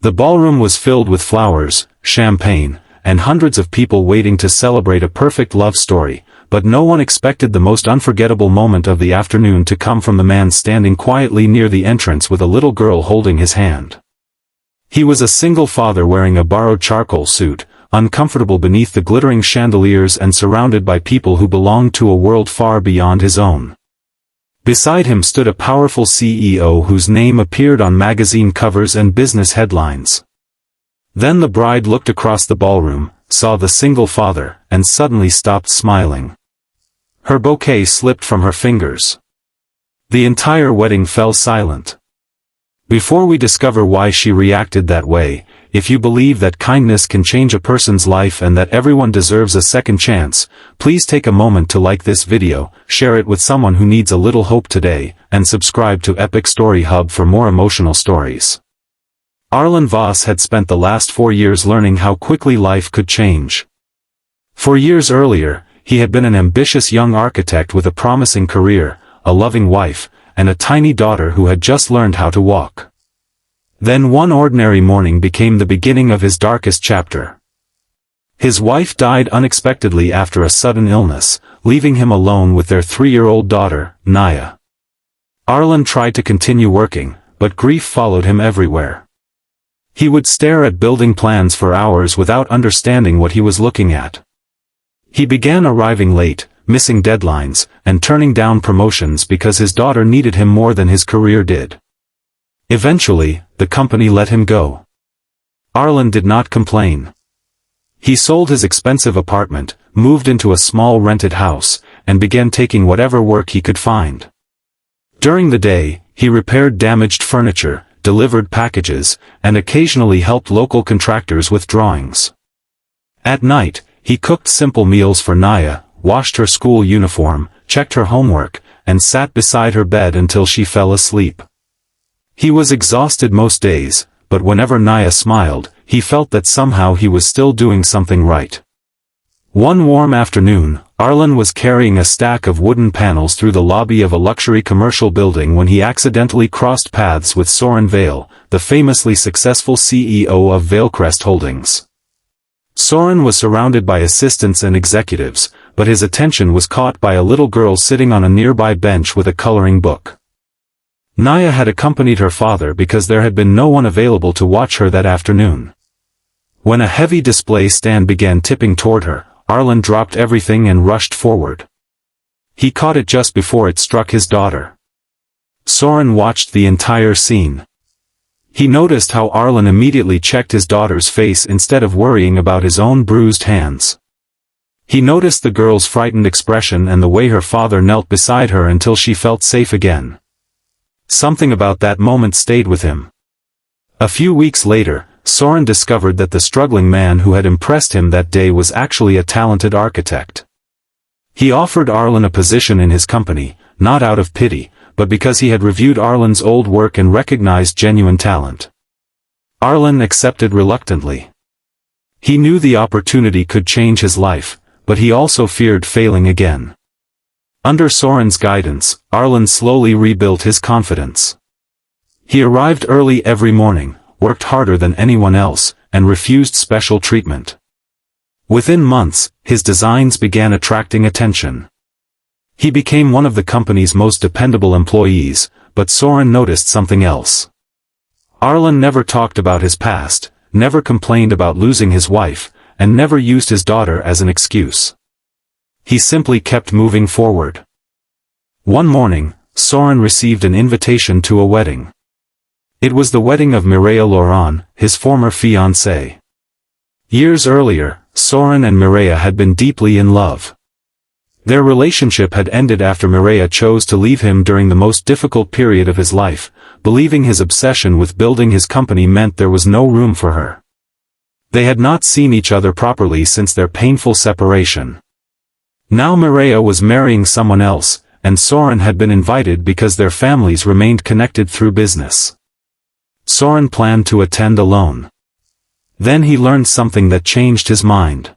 The ballroom was filled with flowers, champagne, and hundreds of people waiting to celebrate a perfect love story, but no one expected the most unforgettable moment of the afternoon to come from the man standing quietly near the entrance with a little girl holding his hand. He was a single father wearing a borrowed charcoal suit, uncomfortable beneath the glittering chandeliers and surrounded by people who belonged to a world far beyond his own. Beside him stood a powerful CEO whose name appeared on magazine covers and business headlines. Then the bride looked across the ballroom, saw the single father, and suddenly stopped smiling. Her bouquet slipped from her fingers. The entire wedding fell silent. Before we discover why she reacted that way, if you believe that kindness can change a person's life and that everyone deserves a second chance, please take a moment to like this video, share it with someone who needs a little hope today, and subscribe to Epic Story Hub for more emotional stories. Arlen Voss had spent the last 4 years learning how quickly life could change. 4 years earlier, he had been an ambitious young architect with a promising career, a loving wife, and a tiny daughter who had just learned how to walk. Then one ordinary morning became the beginning of his darkest chapter. His wife died unexpectedly after a sudden illness, leaving him alone with their 3-year-old daughter, Naya. Arlen tried to continue working, but grief followed him everywhere. He would stare at building plans for hours without understanding what he was looking at. He began arriving late, missing deadlines, and turning down promotions because his daughter needed him more than his career did. Eventually, the company let him go. Arlen did not complain. He sold his expensive apartment, moved into a small rented house, and began taking whatever work he could find. During the day, he repaired damaged furniture, delivered packages, and occasionally helped local contractors with drawings. At night, he cooked simple meals for Naya, washed her school uniform, checked her homework, and sat beside her bed until she fell asleep. He was exhausted most days, but whenever Naya smiled, he felt that somehow he was still doing something right. One warm afternoon, Arlen was carrying a stack of wooden panels through the lobby of a luxury commercial building when he accidentally crossed paths with Soren, the famously successful CEO of Vailcrest Holdings. Soren was surrounded by assistants and executives, but his attention was caught by a little girl sitting on a nearby bench with a coloring book. Naya had accompanied her father because there had been no one available to watch her that afternoon. When a heavy display stand began tipping toward her, Arlen dropped everything and rushed forward. He caught it just before it struck his daughter. Soren watched the entire scene. He noticed how Arlen immediately checked his daughter's face instead of worrying about his own bruised hands. He noticed the girl's frightened expression and the way her father knelt beside her until she felt safe again. Something about that moment stayed with him. A few weeks later, Soren discovered that the struggling man who had impressed him that day was actually a talented architect. He offered Arlen a position in his company, not out of pity, but because he had reviewed Arlen's old work and recognized genuine talent. Arlen accepted reluctantly. He knew the opportunity could change his life, but he also feared failing again. Under Soren's guidance, Arlen slowly rebuilt his confidence. He arrived early every morning, worked harder than anyone else, and refused special treatment. Within months, his designs began attracting attention. He became one of the company's most dependable employees, but Soren noticed something else. Arlen never talked about his past, never complained about losing his wife, and never used his daughter as an excuse. He simply kept moving forward. One morning, Soren received an invitation to a wedding. It was the wedding of Mireya, his former fiancée. Years earlier, Soren and Mireya had been deeply in love. Their relationship had ended after Mireya chose to leave him during the most difficult period of his life, believing his obsession with building his company meant there was no room for her. They had not seen each other properly since their painful separation. Now Mireya was marrying someone else, and Soren had been invited because their families remained connected through business. Soren planned to attend alone. Then he learned something that changed his mind.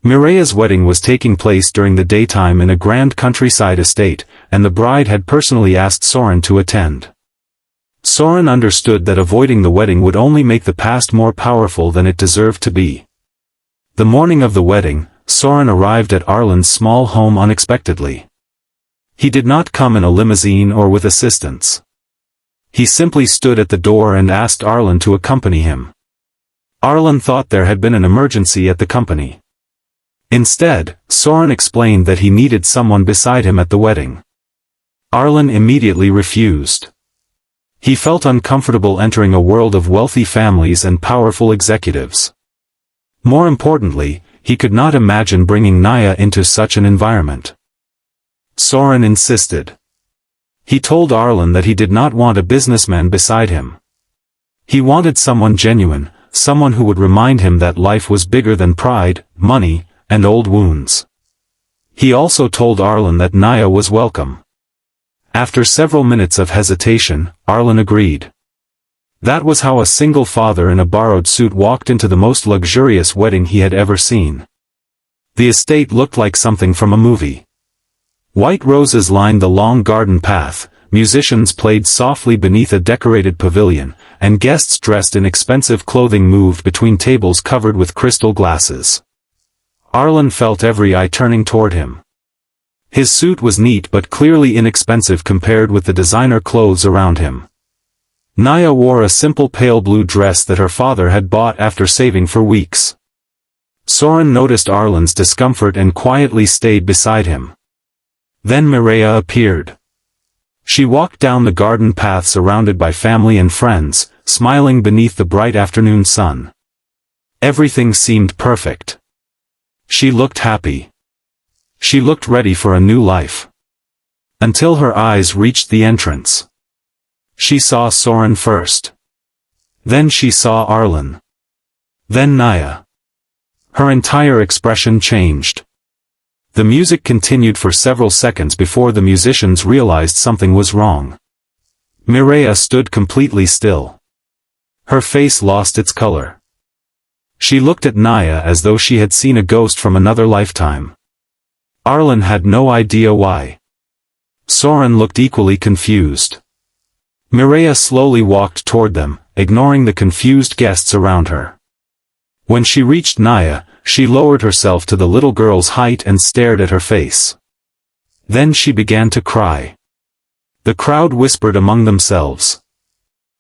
Mireya's wedding was taking place during the daytime in a grand countryside estate, and the bride had personally asked Soren to attend. Soren understood that avoiding the wedding would only make the past more powerful than it deserved to be. The morning of the wedding, Soren arrived at Arlen's small home unexpectedly. He did not come in a limousine or with assistants. He simply stood at the door and asked Arlen to accompany him. Arlen thought there had been an emergency at the company. Instead, Soren explained that he needed someone beside him at the wedding. Arlen immediately refused. He felt uncomfortable entering a world of wealthy families and powerful executives. More importantly, he could not imagine bringing Naya into such an environment. Soren insisted. He told Arlen that he did not want a businessman beside him. He wanted someone genuine, someone who would remind him that life was bigger than pride, money, and old wounds. He also told Arlen that Naya was welcome. After several minutes of hesitation, Arlen agreed. That was how a single father in a borrowed suit walked into the most luxurious wedding he had ever seen. The estate looked like something from a movie. White roses lined the long garden path, musicians played softly beneath a decorated pavilion, and guests dressed in expensive clothing moved between tables covered with crystal glasses. Arlen felt every eye turning toward him. His suit was neat but clearly inexpensive compared with the designer clothes around him. Naya wore a simple pale blue dress that her father had bought after saving for weeks. Soren noticed Arlen's discomfort and quietly stayed beside him. Then Mireya appeared. She walked down the garden path surrounded by family and friends, smiling beneath the bright afternoon sun. Everything seemed perfect. She looked happy. She looked ready for a new life. Until her eyes reached the entrance. She saw Soren first. Then she saw Arlen. Then Naya. Her entire expression changed. The music continued for several seconds before the musicians realized something was wrong. Mireya stood completely still. Her face lost its color. She looked at Naya as though she had seen a ghost from another lifetime. Arlen had no idea why. Soren looked equally confused. Mireya slowly walked toward them, ignoring the confused guests around her. When she reached Naya, she lowered herself to the little girl's height and stared at her face. Then she began to cry. The crowd whispered among themselves.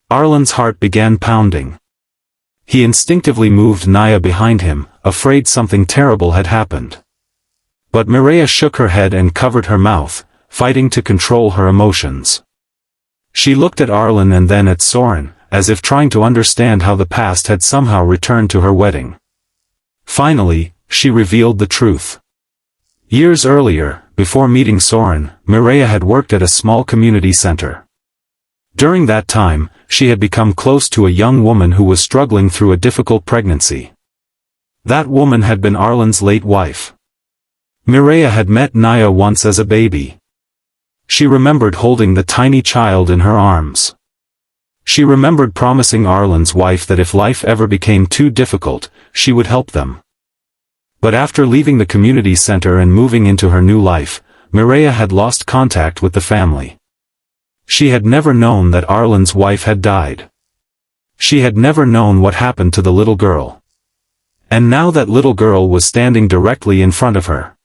Arlen's heart began pounding. He instinctively moved Naya behind him, afraid something terrible had happened. But Mireya shook her head and covered her mouth, fighting to control her emotions. She looked at Arlen and then at Soren, as if trying to understand how the past had somehow returned to her wedding. Finally, she revealed the truth. Years earlier, before meeting Soren, Mireya had worked at a small community center. During that time, she had become close to a young woman who was struggling through a difficult pregnancy. That woman had been Arlen's late wife. Mireya had met Naya once as a baby. She remembered holding the tiny child in her arms. She remembered promising Arlen's wife that if life ever became too difficult, she would help them. But after leaving the community center and moving into her new life, Mireya had lost contact with the family. She had never known that Arlen's wife had died. She had never known what happened to the little girl. And now that little girl was standing directly in front of her.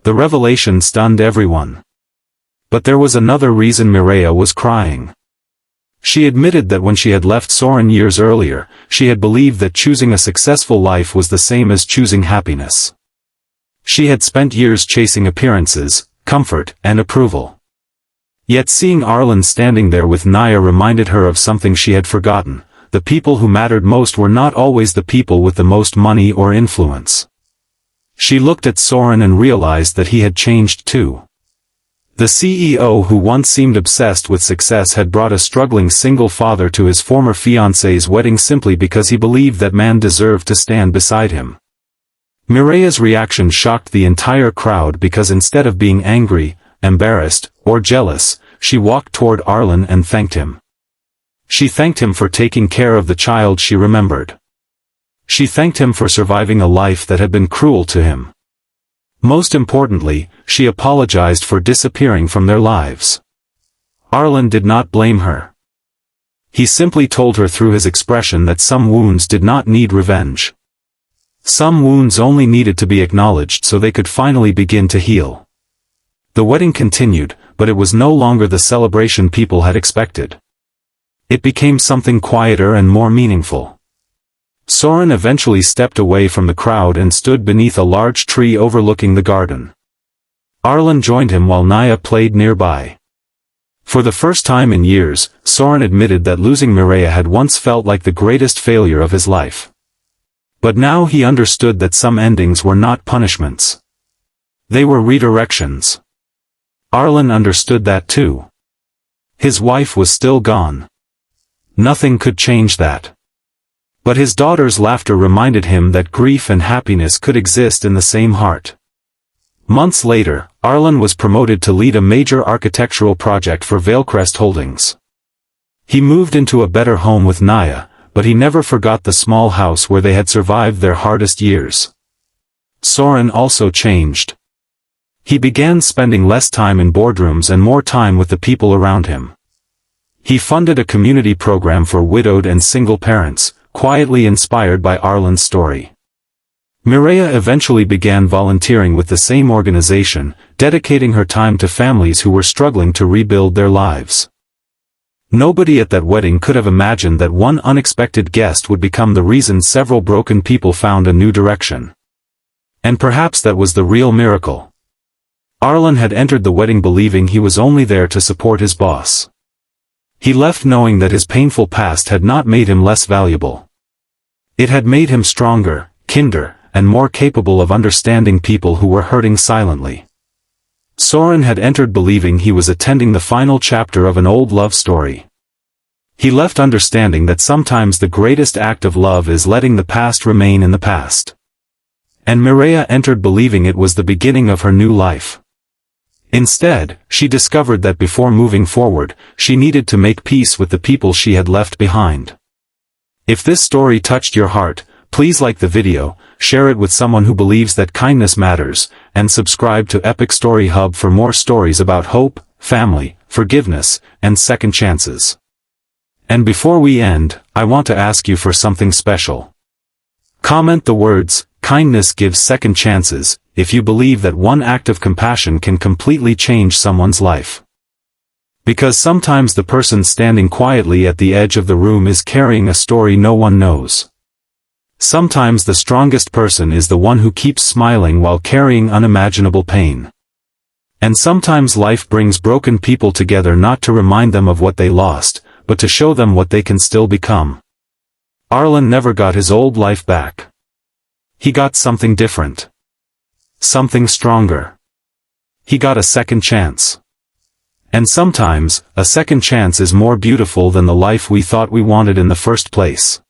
The revelation stunned everyone. But there was another reason Mireya was crying. She admitted that when she had left Soren years earlier, she had believed that choosing a successful life was the same as choosing happiness. She had spent years chasing appearances, comfort, and approval. Yet seeing Arlen standing there with Naya reminded her of something she had forgotten. The people who mattered most were not always the people with the most money or influence. She looked at Soren and realized that he had changed too. The CEO who once seemed obsessed with success had brought a struggling single father to his former fiancée's wedding simply because he believed that man deserved to stand beside him. Mireya's reaction shocked the entire crowd because instead of being angry, embarrassed, or jealous, she walked toward Arlen and thanked him. She thanked him for taking care of the child she remembered. She thanked him for surviving a life that had been cruel to him. Most importantly, she apologized for disappearing from their lives. Arlen did not blame her. He simply told her through his expression that some wounds did not need revenge. Some wounds only needed to be acknowledged so they could finally begin to heal. The wedding continued, but it was no longer the celebration people had expected. It became something quieter and more meaningful. Soren eventually stepped away from the crowd and stood beneath a large tree overlooking the garden. Arlen joined him while Naya played nearby. For the first time in years, Soren admitted that losing Mireya had once felt like the greatest failure of his life. But now he understood that some endings were not punishments. They were redirections. Arlen understood that too. His wife was still gone. Nothing could change that. But his daughter's laughter reminded him that grief and happiness could exist in the same heart. Months later, Arlen was promoted to lead a major architectural project for Veilcrest Holdings. He moved into a better home with Naya, but he never forgot the small house where they had survived their hardest years. Soren also changed. He began spending less time in boardrooms and more time with the people around him. He funded a community program for widowed and single parents, quietly inspired by Arlen's story. Mireya eventually began volunteering with the same organization, dedicating her time to families who were struggling to rebuild their lives. Nobody at that wedding could have imagined that one unexpected guest would become the reason several broken people found a new direction. And perhaps that was the real miracle. Arlen had entered the wedding believing he was only there to support his boss. He left knowing that his painful past had not made him less valuable. It had made him stronger, kinder, and more capable of understanding people who were hurting silently. Soren had entered believing he was attending the final chapter of an old love story. He left understanding that sometimes the greatest act of love is letting the past remain in the past. And Mireya entered believing it was the beginning of her new life. Instead, she discovered that before moving forward, she needed to make peace with the people she had left behind. If this story touched your heart, please like the video, share it with someone who believes that kindness matters, and subscribe to Epic Story Hub for more stories about hope, family, forgiveness, and second chances. And before we end, I want to ask you for something special. Comment the words, "Kindness gives second chances," if you believe that one act of compassion can completely change someone's life. Because sometimes the person standing quietly at the edge of the room is carrying a story no one knows. Sometimes the strongest person is the one who keeps smiling while carrying unimaginable pain. And sometimes life brings broken people together not to remind them of what they lost, but to show them what they can still become. Arlen never got his old life back. He got something different. Something stronger. He got a second chance. And sometimes, a second chance is more beautiful than the life we thought we wanted in the first place.